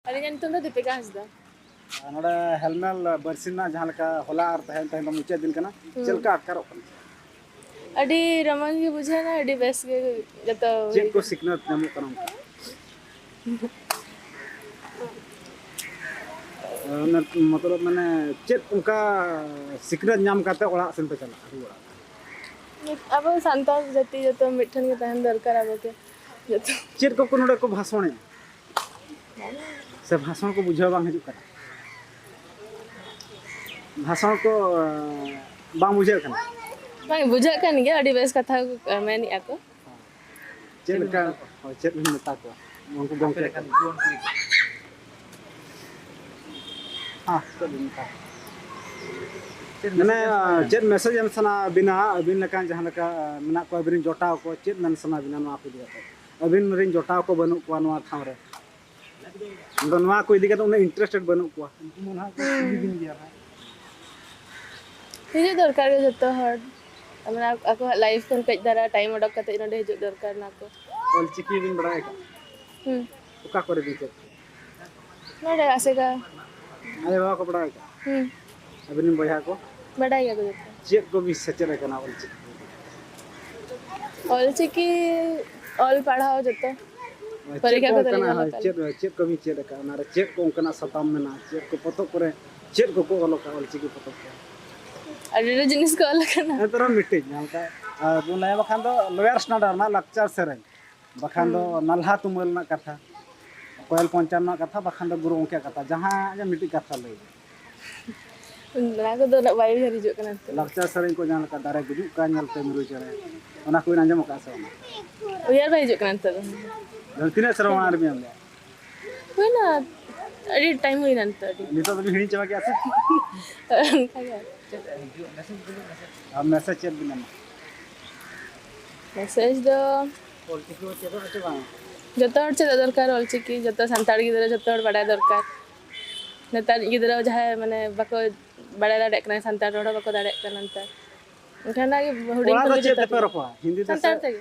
अलिंग नितुम दो दीपिका हंसदा नोडे हेलमेल बरसिना जहां लका होला और तहन मुचा दिन कना चलका अटकारो अडी रमन की बुझे ना अडी बेस के जतो चेक को सिकनत नामो कना मतलब माने चेक उनका सिकनत नाम काते ओड़ा सेन पे चला अब संताल जाति जतो मिठन के तहन दरकार अब के जतो चेक को नोडे को भाषण से भाषण को बुझाव बांग हिजु कना भाषण को बांग बुझे कना बांग बुझा कन गया अडी बेस कथा मेनी आको चेक का चेक मिनता को उनको गोंके कन हां तो मिनता मैंने चेक मैसेज एम सना बिना अबिन लका जहां लका मना को अबिन जोटाव को चेक मन सना बिना नो आपे दिया अबिन रिन जोटाव को बनु को नो ठाव रे नवा को इदी का उन्हें इंटरेस्टेड बनु को मुना को दिन गया है हिजु दरकार के जतो हर हमरा आको लाइफ कोन कज दारा टाइम अडक कते नडे हिजु दरकार ना को ऑल चिकी बिन बड़ाय का ओका करे दी चेक नडे आसेगा अरे बाबा को बड़ाय का अबिन बया को बड़ाई को जतो चेक को भी सचरे कना ऑल चिकी ऑल पढ़ाओ जतो परीक्षा को तरीका चेक को भी चेक का ना चेक को उनका सताम में ना चेक को पतो करे चेक को ऑल का ऑल चिकी पतो अरे जिनिस को ऑल करना तरह मिटे नालका बुलाय बखान दो लॉयर स्टैंडर्ड ना लेक्चर सेरेन बखान दो नल्हा तुमल ना कथा कोयल पंचान ना कथा बखान दो गुरु उनके कथा जहां जे मिटी कथा लई ना को दो वाई हिजु कना लेक्चर सेरेन को जान का दारे गुजु का नलते मिरु चरे ओना को अंजम का से उयार भाई हिजु कना तो तीन सरवान आर में होय ना अरे टाइम होई नंत अरे नितो तो हिणी चवा के आसे अब मैसेज चेक बिना मैसेज दो ऑल चिकी वो चेक आते बा जतो हर चेक दरकार ऑल चिकी जतो संताड़ गिदरा जतो हर बड़ा दरकार नेतार गिदरा जहां माने बाको बड़ा दाड़े कना संताड़ रोड बाको दाड़े कना नंत उठाना के हुडिंग को चेक पे रखवा हिंदी संताड़